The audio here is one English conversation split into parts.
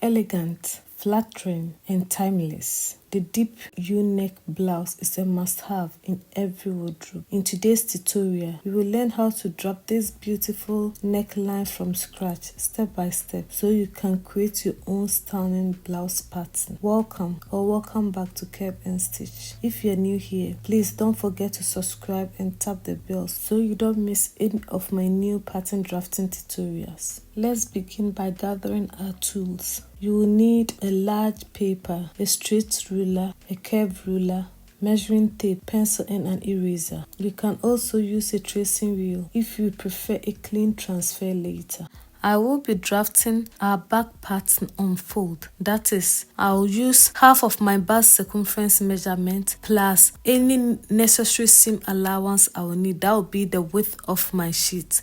Elegant, flattering, and timeless. The deep U-neck blouse is a must-have in every wardrobe. In today's tutorial, we will learn how to drop this beautiful neckline from scratch, step by step, so you can create your own stunning blouse pattern. Welcome back to Curve and Stitch. If you're new here, please don't forget to subscribe and tap the bell so you don't miss any of my new pattern drafting tutorials. Let's begin by gathering our tools. You will need a large paper, a straight ruler, a curved ruler, measuring tape, pencil, and an eraser. You can also use a tracing wheel if you prefer a clean transfer later. I will be drafting our back pattern on fold. That is, I'll use half of my bust circumference measurement plus any necessary seam allowance I will need. That will be the width of my sheet.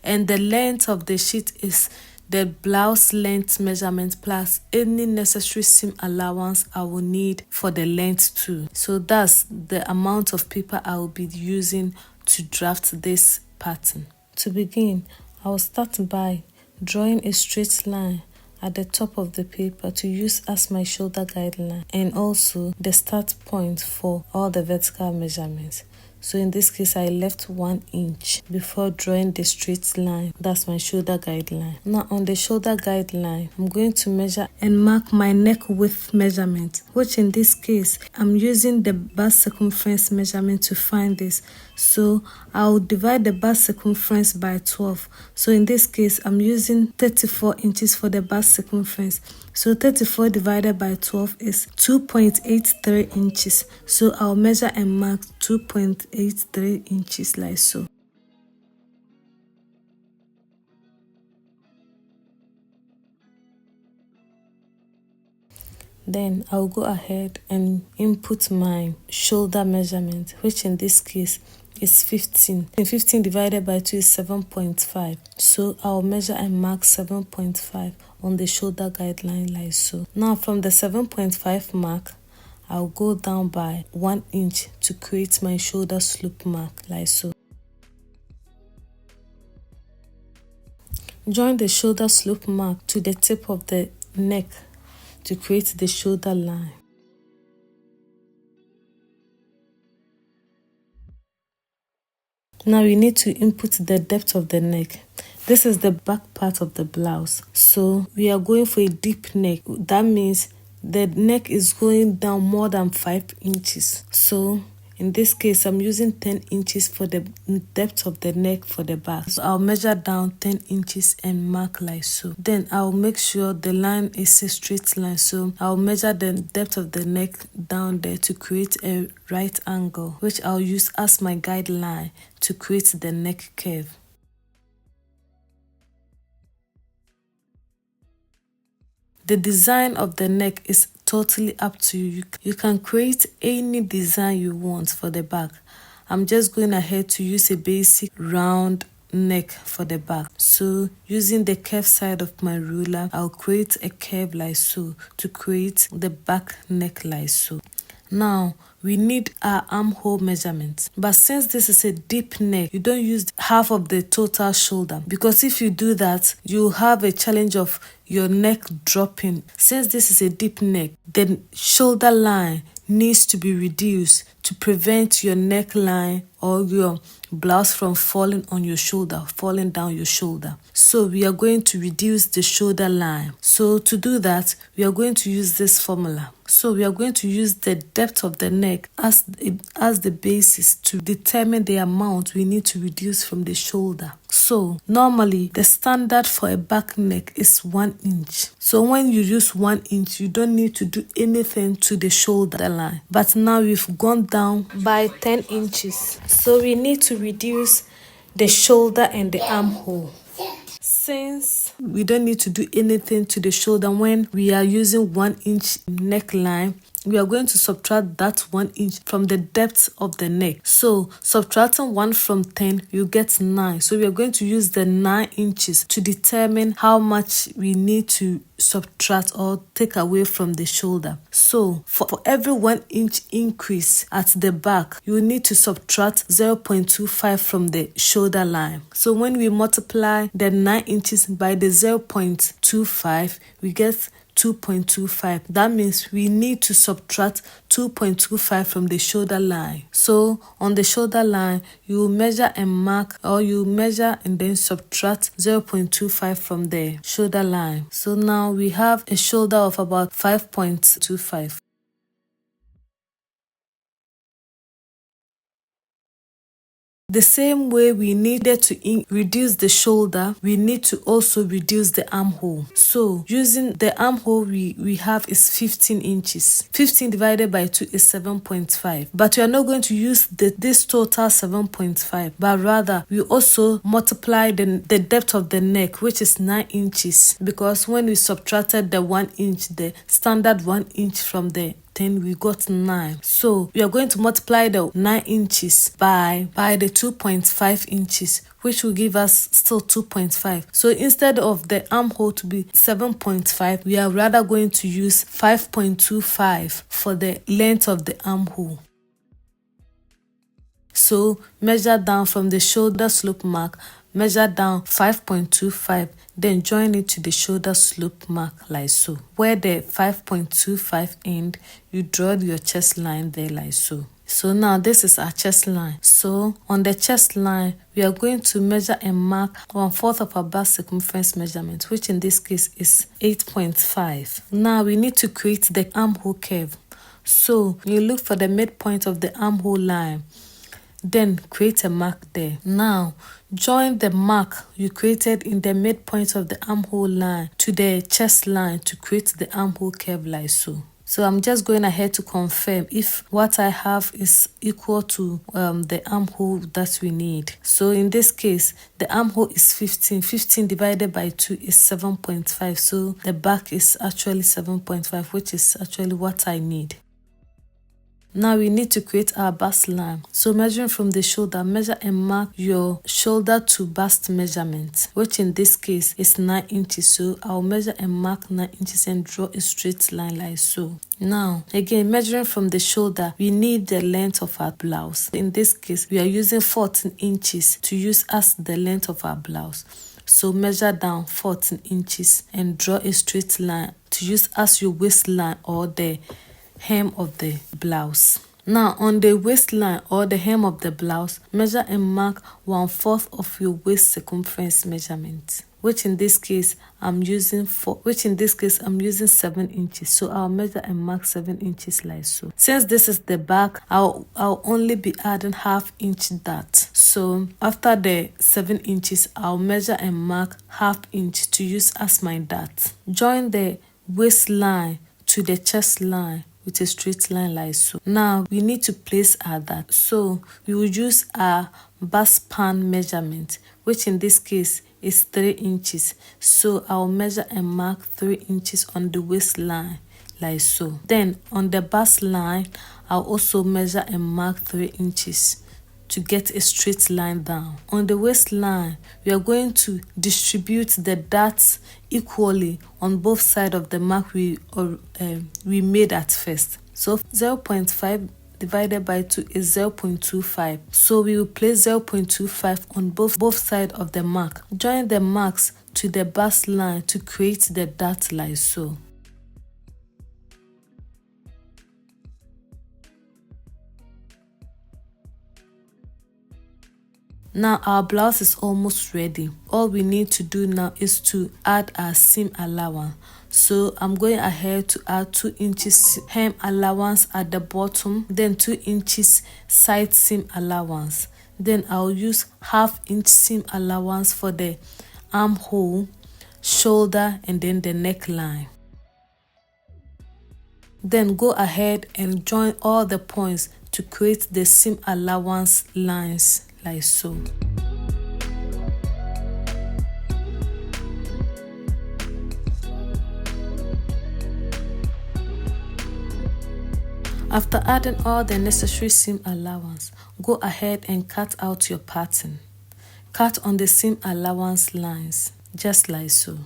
And the length of the sheet is the blouse length measurement plus any necessary seam allowance I will need for the length too. So that's the amount of paper I will be using to draft this pattern. To begin, I will start by drawing a straight line at the top of the paper to use as my shoulder guideline and also the start point for all the vertical measurements. So in this case, I left 1 inch before drawing the straight line. That's my shoulder guideline. Now on the shoulder guideline, I'm going to measure and mark my neck width measurement, which in this case, I'm using the bust circumference measurement to find this. So I'll divide the bust circumference by 12. So in this case, I'm using 34 inches for the bust circumference. So 34 divided by 12 is 2.83 inches. So I'll measure and mark 2.83 inches like so. Then I'll go ahead and input my shoulder measurement, which in this case is 15. And 15 divided by 2 is 7.5. So I'll measure and mark 7.5 on the shoulder guideline like so. Now from the 7.5 mark, I'll go down by 1 inch to create my shoulder slope mark like so. Join the shoulder slope mark to the tip of the neck to create the shoulder line. Now you need to input the depth of the neck. This is the back part of the blouse. So we are going for a deep neck. That means the neck is going down more than 5 inches. So in this case, I'm using 10 inches for the depth of the neck for the back. So I'll measure down 10 inches and mark like so. Then I'll make sure the line is a straight line. So I'll measure the depth of the neck down there to create a right angle, which I'll use as my guideline to create the neck curve. The design of the neck is totally up to you. You can create any design you want for the back. I'm just going ahead to use a basic round neck for the back. So using the curved side of my ruler, I'll create a curve like so to create the back neck like so. Now, we need our armhole measurement. But since this is a deep neck, you don't use half of the total shoulder. Because if you do that, you have a challenge of your neck dropping. Since this is a deep neck, the shoulder line needs to be reduced to prevent your neckline or your blouse from falling on your shoulder, falling down your shoulder. So we are going to reduce the shoulder line. So to do that, we are going to use this formula. So we are going to use the depth of the neck as the basis to determine the amount we need to reduce from the shoulder. So normally the standard for a back neck is 1 inch. So when you use 1 inch, you don't need to do anything to the shoulder line. But now we've gone down by 10 inches. So we need to reduce the shoulder and the armhole. Since we don't need to do anything to the shoulder when we are using 1 inch neckline, we are going to subtract that 1 inch from the depth of the neck. So subtracting 1 from 10, you get 9. So we are going to use the 9 inches to determine how much we need to subtract or take away from the shoulder. So for every 1 inch increase at the back, you need to subtract 0.25 from the shoulder line. So when we multiply the 9 inches by the 0.25, we get 2.25. That means we need to subtract 2.25 from the shoulder line. So on the shoulder line, you measure and mark, or you measure and then subtract 0.25 from the shoulder line. So now we have a shoulder of about 5.25. The same way we needed to reduce the shoulder, we need to also reduce the armhole. So using the armhole we have is 15 inches. 15 divided by 2 is 7.5. But we are not going to use this total 7.5, but rather we also multiply the depth of the neck, which is 9 inches, because when we subtracted the 1 inch, the standard 1 inch from the then we got 9. So we are going to multiply the 9 inches by the 2.5 inches, which will give us still 2.5. So instead of the armhole to be 7.5, we are rather going to use 5.25 for the length of the armhole. So measure down from the shoulder slope mark, measure down 5.25, then join it to the shoulder slope mark like so. Where the 5.25 end, you draw your chest line there like so. So now this is our chest line. So on the chest line, we are going to measure and mark 1/4 of our bust circumference measurement, which in this case is 8.5. Now we need to create the armhole curve. So you look for the midpoint of the armhole line, then create a mark there. Now join the mark you created in the midpoint of the armhole line to the chest line to create the armhole curve like so. So I'm just going ahead to confirm if what I have is equal to the armhole that we need. So in this case, the armhole is 15. 15 divided by 2 is 7.5. So the back is actually 7.5, which is actually what I need. Now we need to create our bust line. So measuring from the shoulder, measure and mark your shoulder to bust measurement, which in this case is 9 inches. So I'll measure and mark 9 inches and draw a straight line like so. Now, again, measuring from the shoulder, we need the length of our blouse. In this case, we are using 14 inches to use as the length of our blouse. So measure down 14 inches and draw a straight line to use as your waistline or the hem of the blouse. Now on the waistline or the hem of the blouse, measure and mark 1/4 of your waist circumference measurement, which in this case I'm using 7 inches. So I'll measure and mark 7 inches like so. Since this is the back, I'll only be adding 1/2 inch dart. So after the 7 inches, I'll measure and mark 1/2 inch to use as my dart. Join the waistline to the chest line with a straight line like so. Now we need to place our dart. So we will use our bust span measurement, which in this case is 3 inches. So I'll measure and mark 3 inches on the waistline like so. Then on the bust line, I'll also measure and mark 3 inches to get a straight line down. On the waistline, we are going to distribute the darts equally on both sides of the mark we made at first. So 0.5 divided by 2 is 0.25. So we will place 0.25 on both sides of the mark. Join the marks to the bust line to create the dart like so. Now our blouse is almost ready. All we need to do now is to add our seam allowance. So I'm going ahead to add 2 inches hem allowance at the bottom, then 2 inches side seam allowance. Then I'll use 1/2 inch seam allowance for the armhole, shoulder, and then the neckline. Then go ahead and join all the points to create the seam allowance lines like so. After adding all the necessary seam allowance, go ahead and cut out your pattern. Cut on the seam allowance lines, just like so.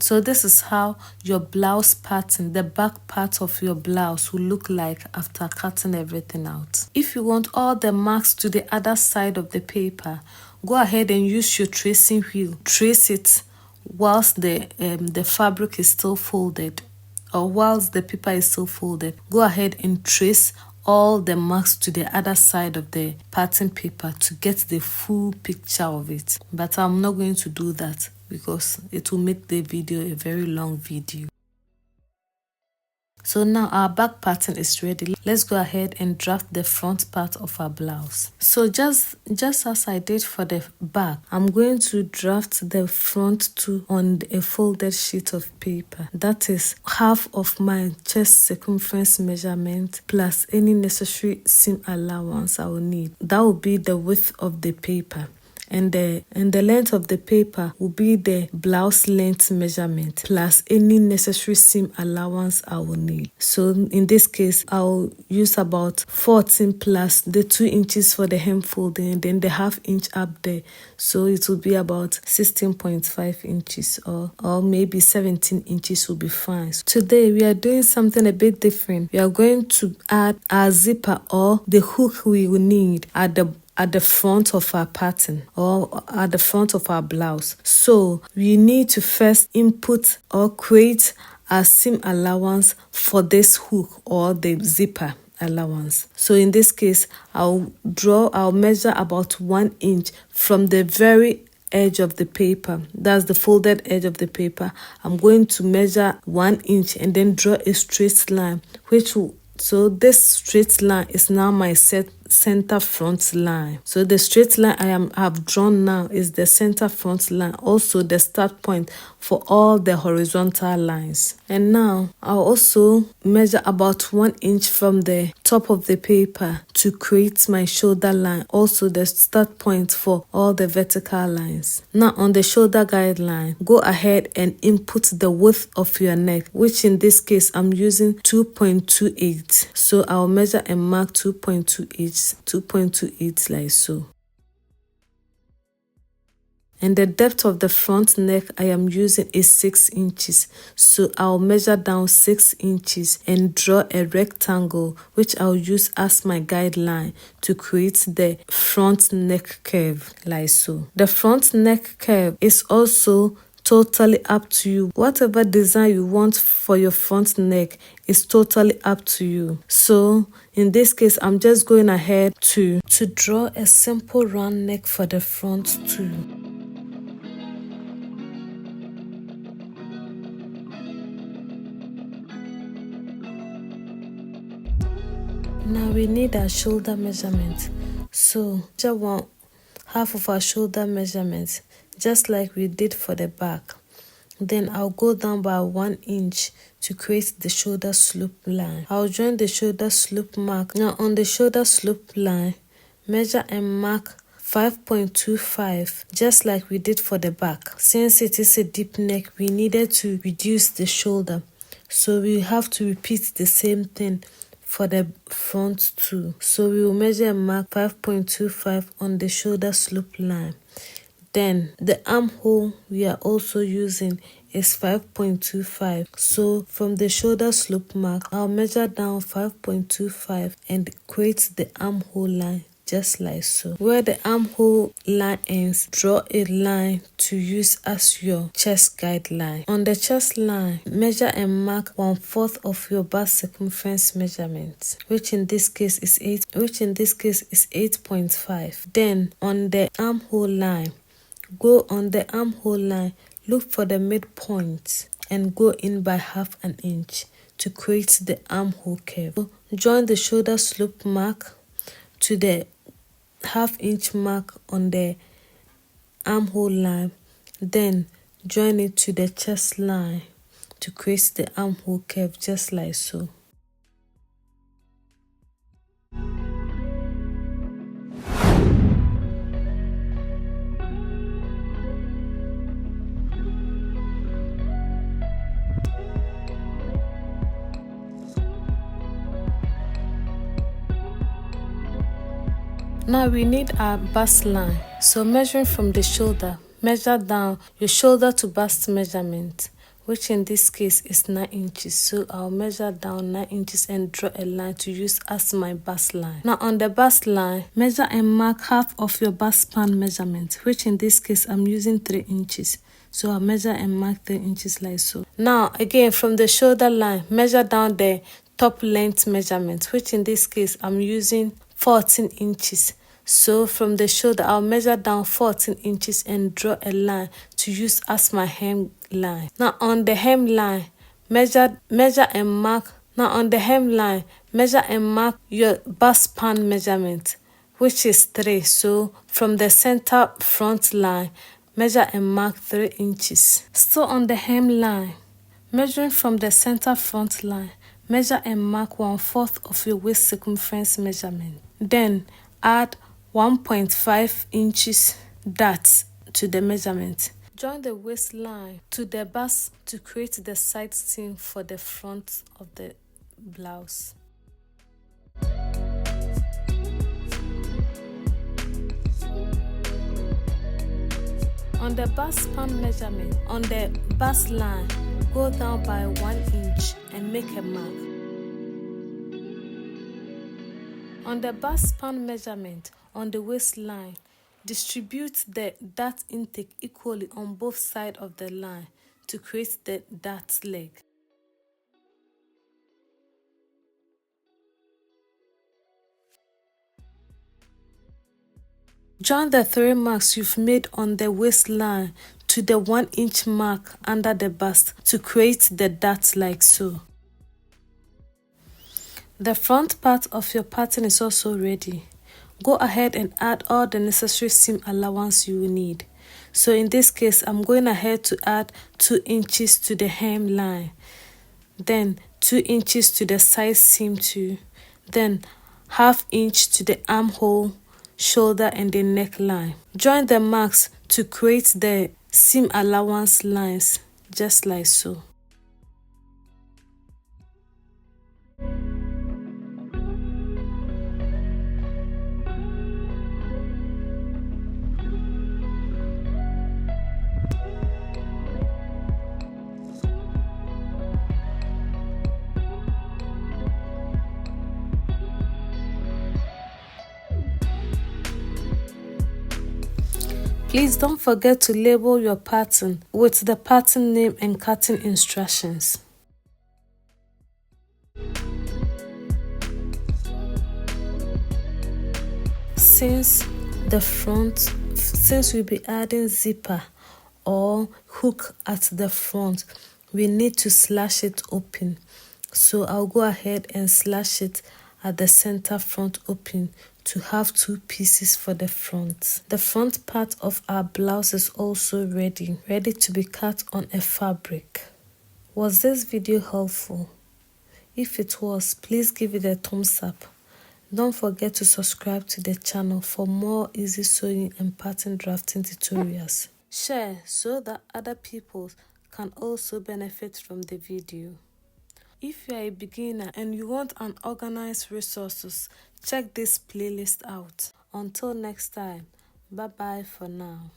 So this is how your blouse pattern, the back part of your blouse, will look like after cutting everything out. If you want all the marks to the other side of the paper, go ahead and use your tracing wheel. Trace it whilst the fabric is still folded, or whilst the paper is still folded, go ahead and trace all the marks to the other side of the pattern paper to get the full picture of it. But I'm not going to do that because it will make the video a very long video. So now our back pattern is ready. Let's go ahead and draft the front part of our blouse. So just as I did for the back, I'm going to draft the front too on a folded sheet of paper. That is half of my chest circumference measurement plus any necessary seam allowance I will need. That will be the width of the paper. And the length of the paper will be the blouse length measurement plus any necessary seam allowance I will need. So in this case, I'll use about 14 plus the 2 inches for the hem folding and then the ½ inch up there. So it will be about 16.5 inches or maybe 17 inches will be fine. So today we are doing something a bit different. We are going to add our zipper or the hook we will need at the front of our pattern or at the front of our blouse. So we need to first input or create a seam allowance for this hook or the zipper allowance. So in this case, I'll measure about 1 inch from the very edge of the paper. That's the folded edge of the paper. I'm going to measure 1 inch and then draw a straight line, so this straight line is now my center front line. So the straight line I have drawn now is the center front line, also the start point for all the horizontal lines. And now I'll also measure about 1 inch from the top of the paper to create my shoulder line, also the start point for all the vertical lines. Now on the shoulder guideline, go ahead and input the width of your neck, which in this case I'm using 2.28. So I'll measure and mark 2.28 like so. And the depth of the front neck I am using is 6 inches. So I'll measure down 6 inches and draw a rectangle, which I'll use as my guideline to create the front neck curve like so. The front neck curve is also totally up to you. Whatever design you want for your front neck is totally up to you. So in this case, I'm just going ahead to draw a simple round neck for the front too. Now we need our shoulder measurement. So just want half of our shoulder measurement, just like we did for the back. Then I'll go down by 1 inch to create the shoulder slope line. I'll join the shoulder slope mark. Now on the shoulder slope line, measure and mark 5.25, just like we did for the back. Since it is a deep neck, we needed to reduce the shoulder. So we have to repeat the same thing for the front too. So we will measure and mark 5.25 on the shoulder slope line. Then the armhole we are also using is 5.25. So from the shoulder slope mark, I'll measure down 5.25 and create the armhole line just like so. Where the armhole line ends, draw a line to use as your chest guideline. On the chest line, measure and mark 1/4 of your bust circumference measurement, which in this case is 8.5. Then on the armhole line, go on the armhole line, look for the midpoint and go in by ½ an inch to create the armhole curve. So join the shoulder slope mark to the ½ inch mark on the armhole line, then join it to the chest line to create the armhole curve just like so. Now we need our bust line. So measuring from the shoulder, measure down your shoulder to bust measurement, which in this case is 9 inches. So I'll measure down 9 inches and draw a line to use as my bust line. Now on the bust line, measure and mark half of your bust span measurement, which in this case I'm using 3 inches. So I'll measure and mark 3 inches like so. Now again, from the shoulder line, measure down the top length measurement, which in this case I'm using 14 inches. So from the shoulder, I'll measure down 14 inches and draw a line to use as my hem line. Now on the hem line, measure and mark. Now on the hem line, measure and mark your bust span measurement, which is 3. So from the center front line, measure and mark 3 inches. Still on the hem line, measuring from the center front line, measure and mark 1/4 of your waist circumference measurement. Then add 1.5 inches dart to the measurement. Join the waistline to the bust to create the side seam for the front of the blouse. On the bust span measurement, on the bust line, go down by 1 inch and make a mark. On the bust span measurement, on the waistline, distribute the dart intake equally on both sides of the line to create the dart leg. Join the 3 marks you've made on the waistline to the 1 inch mark under the bust to create the dart like so. The front part of your pattern is also ready. Go ahead and add all the necessary seam allowance you will need. So in this case, I'm going ahead to add 2 inches to the hem line, then 2 inches to the side seam too, then 1/2 inch to the armhole, shoulder and the neckline. Join the marks to create the seam allowance lines, just like so. Please don't forget to label your pattern with the pattern name and cutting instructions. Since we'll be adding zipper or hook at the front, we need to slash it open. So I'll go ahead and slash it at the center front open to have 2 pieces for the front. The front part of our blouse is also ready to be cut on a fabric. Was this video helpful? If it was, please give it a thumbs up. Don't forget to subscribe to the channel for more easy sewing and pattern drafting tutorials. Share so that other people can also benefit from the video. If you are a beginner and you want an organized resources, check this playlist out. Until next time, bye bye for now.